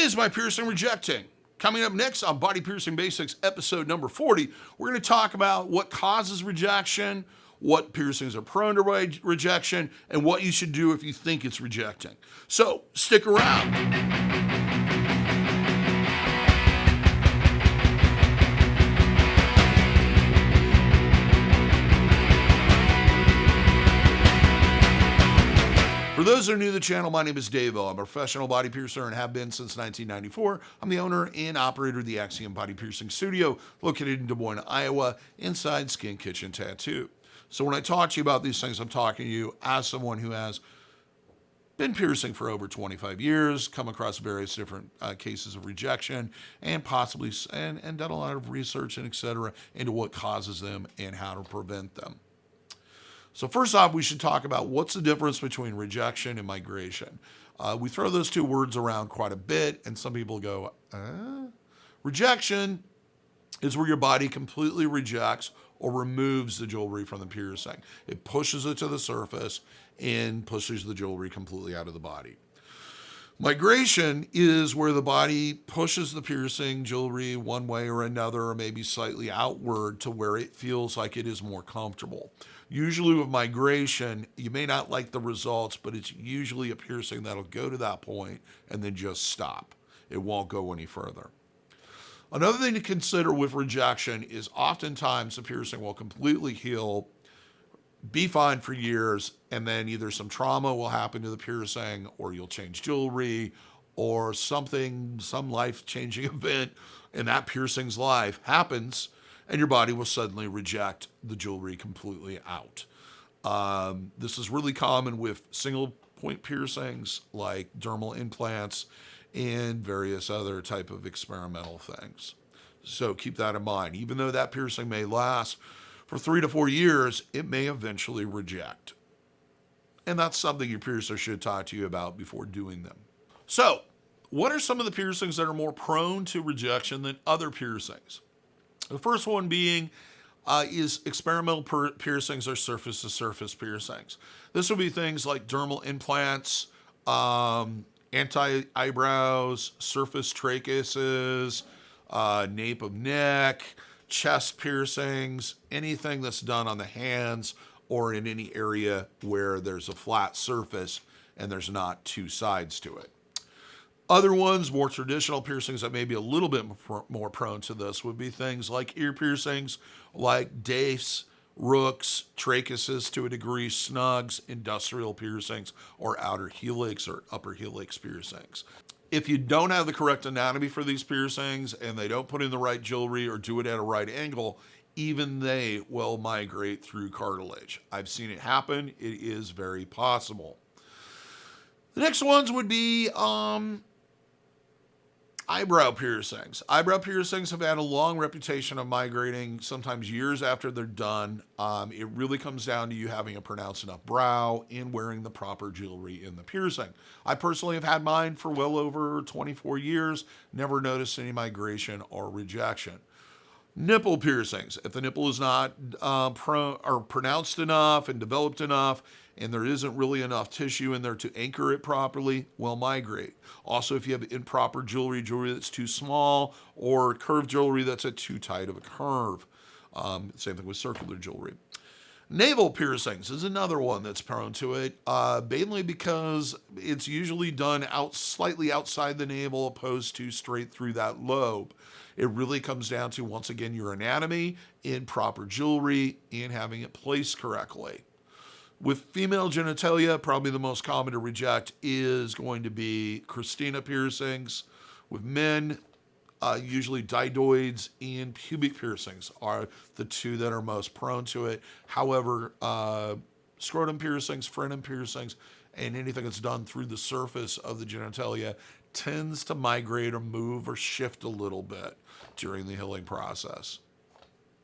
is my piercing rejecting. Coming up next on Body Piercing Basics, episode number 40, we're going to talk about what causes rejection, what piercings are prone to rejection, and what you should do if you think it's rejecting. So stick around. For those that are new to the channel, my name is DaVo. I'm a professional body piercer and have been since 1994. I'm the owner and operator of the Axiom Body Piercing Studio, located in Des Moines, Iowa, inside Skin Kitchen Tattoo. So when I talk to you about these things, I'm talking to you as someone who has been piercing for over 25 years, come across various different cases of rejection, and possibly and done a lot of research and et cetera into what causes them and how to prevent them. So first off, we should talk about what's the difference between rejection and migration. We throw those two words around quite a bit, and some people go, Rejection is where your body completely rejects or removes the jewelry from the piercing. It pushes it to the surface and pushes the jewelry completely out of the body. Migration is where the body pushes the piercing jewelry one way or another, or maybe slightly outward to where it feels like it is more comfortable. Usually with migration, you may not like the results, but it's usually a piercing that'll go to that point and then just stop. It won't go any further. Another thing to consider with rejection is oftentimes the piercing will completely heal, be fine for years, and then either some trauma will happen to the piercing, or you'll change jewelry, or something, some life-changing event in that piercing's life happens, and your body will suddenly reject the jewelry completely out. This is really common with single-point piercings like dermal implants and various other type of experimental things. So keep that in mind. Even though that piercing may last for 3 to 4 years, it may eventually reject. And that's something your piercer should talk to you about before doing them. So, what are some of the piercings that are more prone to rejection than other piercings? The first one being is experimental piercings or surface-to-surface piercings. This will be things like dermal implants, anti-eyebrows, surface tracheases, nape of neck, chest piercings, anything that's done on the hands or in any area where there's a flat surface and there's not two sides to it. Other ones, more traditional piercings that may be a little bit more prone to this, would be things like ear piercings, like dafes, rooks, tracheases to a degree, snugs, industrial piercings, or outer helix or upper helix piercings. If you don't have the correct anatomy for these piercings and they don't put in the right jewelry or do it at a right angle, even they will migrate through cartilage. I've seen it happen. It is very possible. The next ones would be eyebrow piercings. Eyebrow piercings have had a long reputation of migrating, sometimes years after they're done. It really comes down to you having a pronounced enough brow and wearing the proper jewelry in the piercing. I personally have had mine for well over 24 years, never noticed any migration or rejection. Nipple piercings. If the nipple is not pronounced enough and developed enough, and there isn't really enough tissue in there to anchor it properly, will migrate. Also, if you have improper jewelry that's too small, or curved jewelry that's at too tight of a curve. Same thing with circular jewelry. Navel piercings is another one that's prone to it, mainly because it's usually done slightly outside the navel opposed to straight through that lobe. It really comes down to, once again, your anatomy, in proper jewelry, and having it placed correctly. With female genitalia, probably the most common to reject is going to be Christina piercings. With men, usually didoids and pubic piercings are the two that are most prone to it. However, scrotum piercings, frenum piercings, and anything that's done through the surface of the genitalia tends to migrate or move or shift a little bit during the healing process.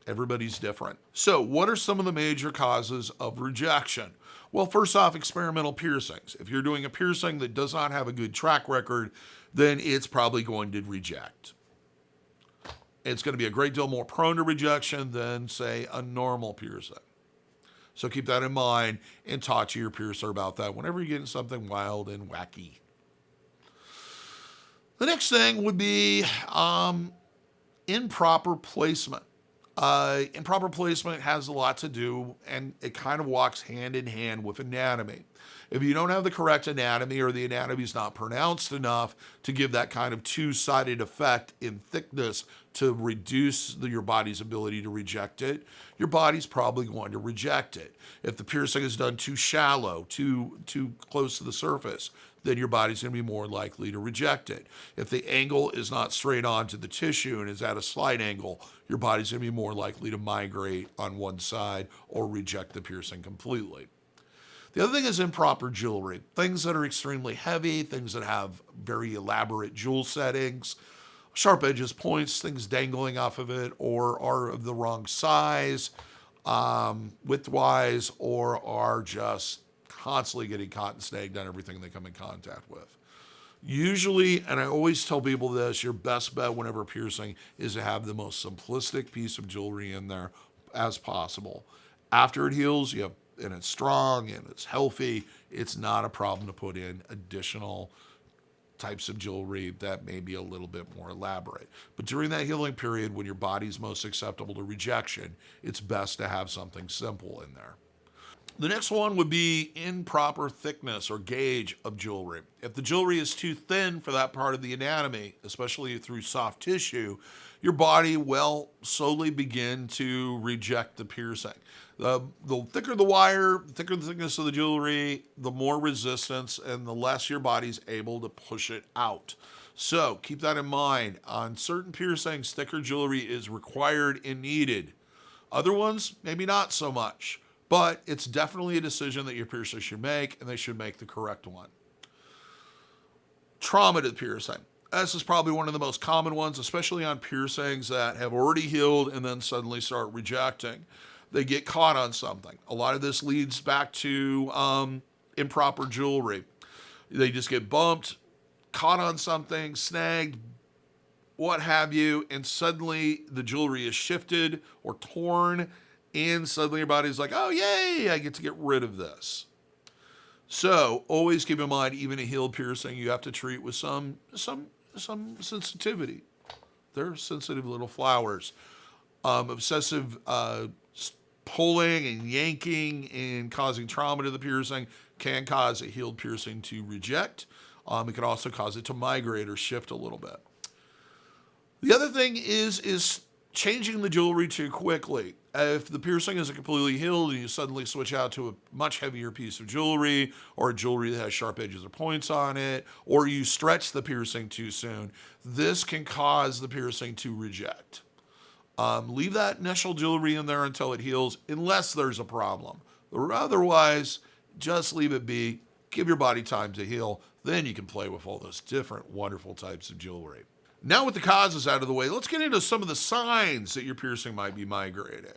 Everybody's different. So what are some of the major causes of rejection? Well, first off, experimental piercings. If you're doing a piercing that does not have a good track record, then it's probably going to reject. It's going to be a great deal more prone to rejection than, say, a normal piercing. So keep that in mind and talk to your piercer about that whenever you're getting something wild and wacky. The next thing would be improper placement. Improper placement has a lot to do, and it kind of walks hand in hand with anatomy. If you don't have the correct anatomy, or the anatomy is not pronounced enough to give that kind of two-sided effect in thickness to reduce your body's ability to reject it, your body's probably going to reject it. If the piercing is done too shallow, too close to the surface, then your body's going to be more likely to reject it. If the angle is not straight on to the tissue and is at a slight angle, your body's going to be more likely to migrate on one side or reject the piercing completely. The other thing is improper jewelry. Things that are extremely heavy, things that have very elaborate jewel settings, sharp edges, points, things dangling off of it, or are of the wrong size, width-wise, or are just constantly getting caught and snagged on everything they come in contact with. Usually, and I always tell people this, your best bet whenever piercing is to have the most simplistic piece of jewelry in there as possible. After it heals, and it's strong and it's healthy, it's not a problem to put in additional types of jewelry that may be a little bit more elaborate. But during that healing period, when your body's most susceptible to rejection, it's best to have something simple in there. The next one would be improper thickness or gauge of jewelry. If the jewelry is too thin for that part of the anatomy, especially through soft tissue, your body will slowly begin to reject the piercing. The thicker the wire, the thicker the thickness of the jewelry, the more resistance and the less your body's able to push it out. So keep that in mind. On certain piercings, thicker jewelry is required and needed. Other ones, maybe not so much. But it's definitely a decision that your piercer should make, and they should make the correct one. Trauma to the piercing. This is probably one of the most common ones, especially on piercings that have already healed and then suddenly start rejecting. They get caught on something. A lot of this leads back to improper jewelry. They just get bumped, caught on something, snagged, what have you, and suddenly the jewelry is shifted or torn, and suddenly your body's like, oh, yay, I get to get rid of this. So always keep in mind, even a healed piercing, you have to treat with some sensitivity. They're sensitive little flowers. Obsessive pulling and yanking and causing trauma to the piercing can cause a healed piercing to reject. It can also cause it to migrate or shift a little bit. The other thing is changing the jewelry too quickly. If the piercing isn't completely healed and you suddenly switch out to a much heavier piece of jewelry, or a jewelry that has sharp edges or points on it, or you stretch the piercing too soon, this can cause the piercing to reject. Leave that initial jewelry in there until it heals, unless there's a problem. Otherwise, just leave it be. Give your body time to heal. Then you can play with all those different wonderful types of jewelry. Now with the causes out of the way, let's get into some of the signs that your piercing might be migrating.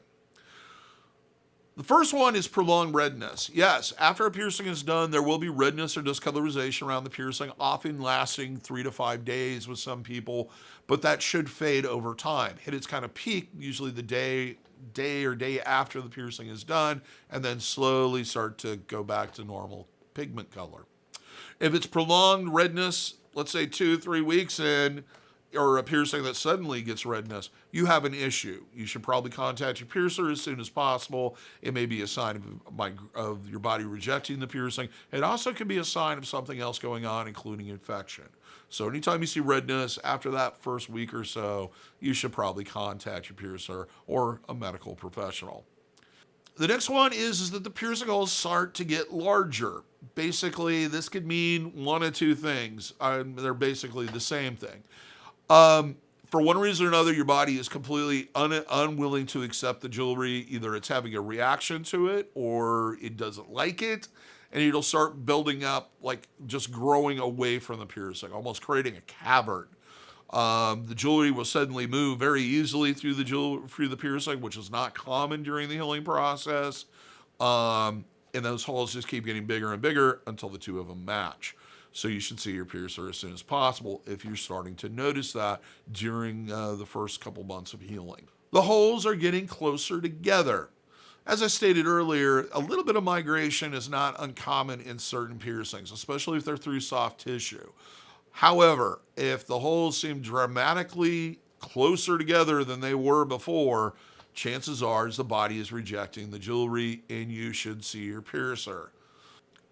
The first one is prolonged redness. Yes, after a piercing is done, there will be redness or discolorization around the piercing, often lasting 3 to 5 days with some people, but that should fade over time. Hit its kind of peak, usually the day after the piercing is done, and then slowly start to go back to normal pigment color. If it's prolonged redness, let's say 2-3 weeks in, or a piercing that suddenly gets redness, you have an issue. You should probably contact your piercer as soon as possible. It may be a sign of your body rejecting the piercing. It also can be a sign of something else going on, including infection. So anytime you see redness after that first week or so, you should probably contact your piercer or a medical professional. The next one is that the piercing holes start to get larger. Basically, this could mean one of two things. They're basically the same thing. For one reason or another, your body is completely unwilling to accept the jewelry. Either it's having a reaction to it or it doesn't like it, and it'll start building up, like just growing away from the piercing, almost creating a cavern. The jewelry will suddenly move very easily through the piercing, which is not common during the healing process. And those holes just keep getting bigger and bigger until the two of them match. So you should see your piercer as soon as possible if you're starting to notice that during the first couple months of healing. The holes are getting closer together. As I stated earlier, a little bit of migration is not uncommon in certain piercings, especially if they're through soft tissue. However, if the holes seem dramatically closer together than they were before, chances are the body is rejecting the jewelry and you should see your piercer.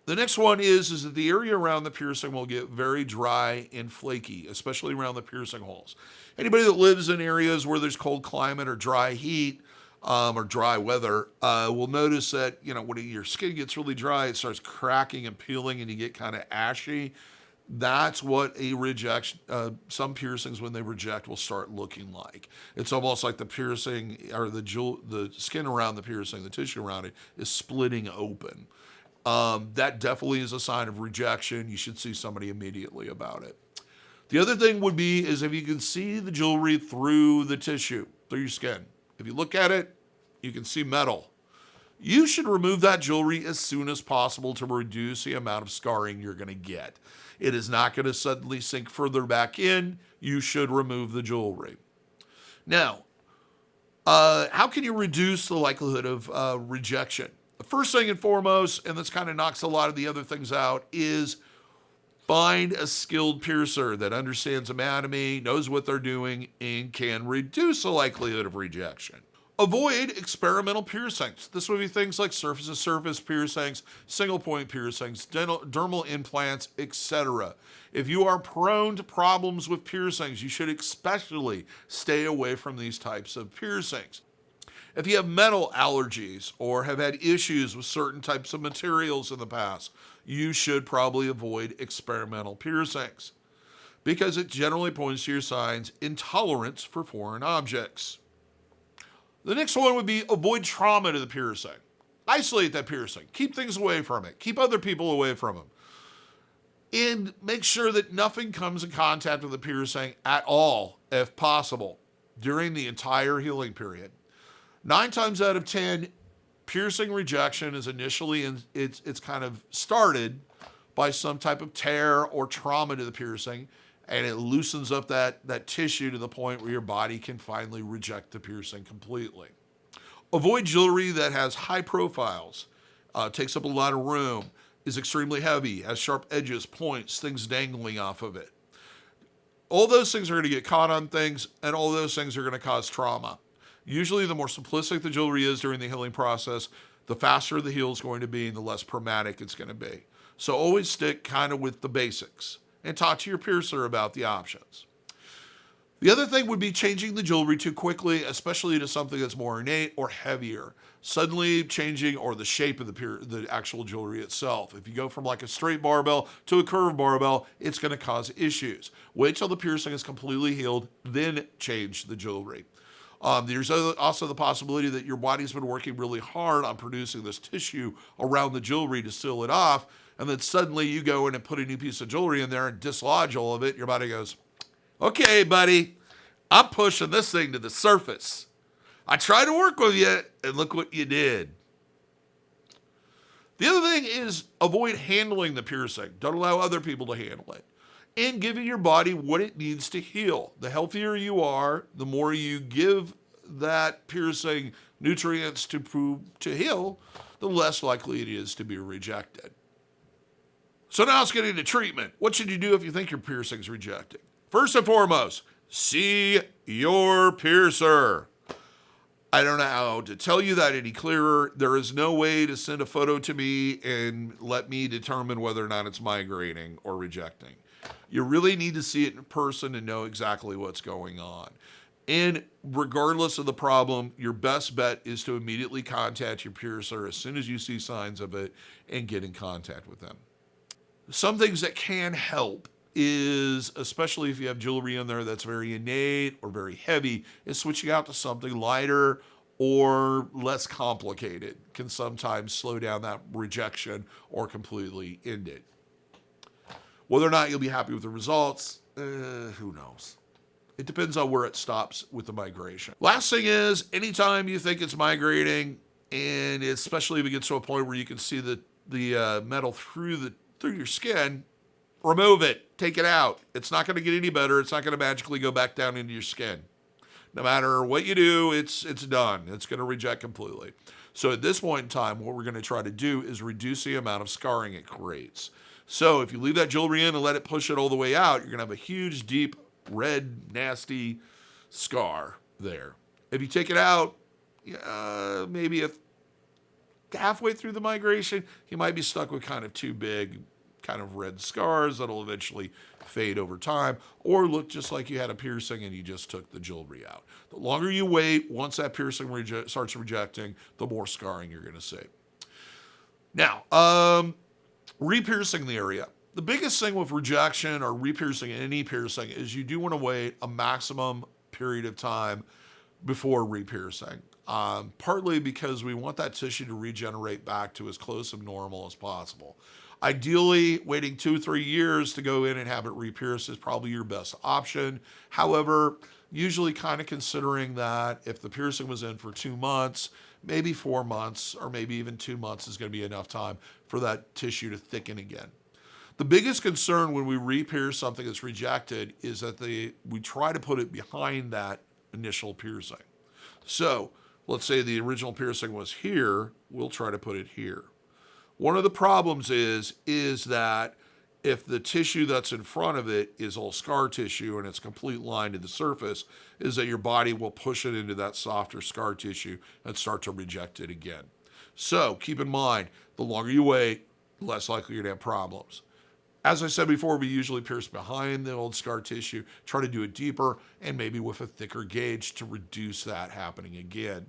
The next one is that the area around the piercing will get very dry and flaky, especially around the piercing holes. Anybody that lives in areas where there's cold climate or dry heat or dry weather will notice that, when your skin gets really dry, it starts cracking and peeling and you get kind of ashy. That's what a rejection, some piercings when they reject will start looking like. It's almost like the piercing or the skin around the piercing, the tissue around it is splitting open. That definitely is a sign of rejection. You should see somebody immediately about it. The other thing would be is if you can see the jewelry through the tissue, through your skin. If you look at it, you can see metal. You should remove that jewelry as soon as possible to reduce the amount of scarring you're going to get. It is not going to suddenly sink further back in. You should remove the jewelry. Now, how can you reduce the likelihood of rejection? The first thing and foremost, and this kind of knocks a lot of the other things out, is find a skilled piercer that understands anatomy, knows what they're doing, and can reduce the likelihood of rejection. Avoid experimental piercings. This would be things like surface-to-surface piercings, single-point piercings, dermal implants, etc. If you are prone to problems with piercings, you should especially stay away from these types of piercings. If you have metal allergies or have had issues with certain types of materials in the past, you should probably avoid experimental piercings because it generally points to your signs intolerance for foreign objects. The next one would be avoid trauma to the piercing. Isolate that piercing. Keep things away from it. Keep other people away from them. And make sure that nothing comes in contact with the piercing at all, if possible, during the entire healing period. 9 times out of 10, piercing rejection is initially, it's kind of started by some type of tear or trauma to the piercing, and it loosens up that tissue to the point where your body can finally reject the piercing completely. Avoid jewelry that has high profiles, takes up a lot of room, is extremely heavy, has sharp edges, points, things dangling off of it. All those things are going to get caught on things, and all those things are going to cause trauma. Usually the more simplistic the jewelry is during the healing process, the faster the heal is going to be and the less traumatic it's going to be. So always stick kind of with the basics and talk to your piercer about the options. The other thing would be changing the jewelry too quickly, especially to something that's more ornate or heavier. Suddenly changing or the shape of the actual jewelry itself. If you go from like a straight barbell to a curved barbell, it's going to cause issues. Wait till the piercing is completely healed, then change the jewelry. There's also the possibility that your body's been working really hard on producing this tissue around the jewelry to seal it off, and then suddenly you go in and put a new piece of jewelry in there and dislodge all of it. Your body goes, okay, buddy, I'm pushing this thing to the surface. I tried to work with you, and look what you did. The other thing is avoid handling the piercing. Don't allow other people to handle it. And giving your body what it needs to heal. The healthier you are, the more you give that piercing nutrients to heal, the less likely it is to be rejected. So now let's get into treatment. What should you do if you think your piercing's rejecting? First and foremost, see your piercer. I don't know how to tell you that any clearer. There is no way to send a photo to me and let me determine whether or not it's migrating or rejecting. You really need to see it in person and know exactly what's going on. And regardless of the problem, your best bet is to immediately contact your piercer as soon as you see signs of it and get in contact with them. Some things that can help is, especially if you have jewelry in there that's very innate or very heavy, is switching out to something lighter or less complicated can sometimes slow down that rejection or completely end it. Whether or not you'll be happy with the results, who knows? It depends on where it stops with the migration. Last thing is, anytime you think it's migrating, and especially if it gets to a point where you can see the metal through your skin, remove it. Take it out. It's not going to get any better. It's not going to magically go back down into your skin. No matter what you do, it's done. It's going to reject completely. So at this point in time, what we're going to try to do is reduce the amount of scarring it creates. So if you leave that jewelry in and let it push it all the way out, you're going to have a huge, deep, red, nasty scar there. If you take it out, maybe halfway through the migration, you might be stuck with kind of two big kind of red scars that'll eventually fade over time or look just like you had a piercing and you just took the jewelry out. The longer you wait, once that piercing starts rejecting, the more scarring you're going to see. Now, re-piercing the area. The biggest thing with rejection or re-piercing any piercing is you do want to wait a maximum period of time before re-piercing. Partly because we want that tissue to regenerate back to as close to normal as possible. Ideally, waiting 2 or 3 years to go in and have it re-pierced is probably your best option. However, usually kind of considering that if the piercing was in for 2 months, maybe 4 months, or maybe even 2 months is going to be enough time for that tissue to thicken again. The biggest concern when we re-pierce something that's rejected is that we try to put it behind that initial piercing. So let's say the original piercing was here, we'll try to put it here. One of the problems is that if the tissue that's in front of it is all scar tissue and it's complete line to the surface, is that your body will push it into that softer scar tissue and start to reject it again. So keep in mind, the longer you wait, the less likely you're to have problems. As I said before, we usually pierce behind the old scar tissue, try to do it deeper, and maybe with a thicker gauge to reduce that happening again.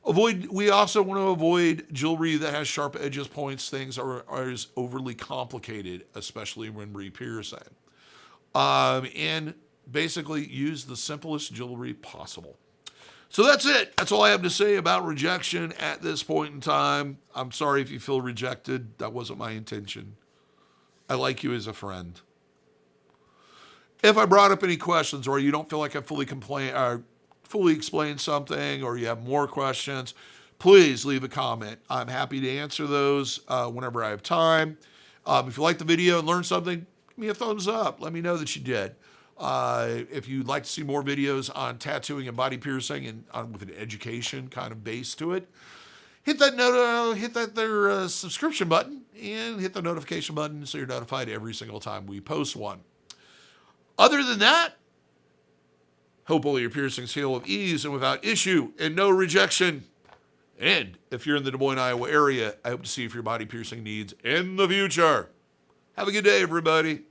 We also want to avoid jewelry that has sharp edges, points, things, or is overly complicated, especially when re-piercing. And basically use the simplest jewelry possible. So that's it. That's all I have to say about rejection at this point in time. I'm sorry if you feel rejected. That wasn't my intention. I like you as a friend. If I brought up any questions or you don't feel like I fully explained something or you have more questions, please leave a comment. I'm happy to answer those whenever I have time. If you like the video and learned something, give me a thumbs up. Let me know that you did. If you'd like to see more videos on tattooing and body piercing and with an education kind of base to it, hit that subscription button and hit the notification button so you're notified every single time we post one. Other than that, hope all your piercings heal with ease and without issue and no rejection. And if you're in the Des Moines, Iowa area, I hope to see you for your body piercing needs in the future. Have a good day, everybody.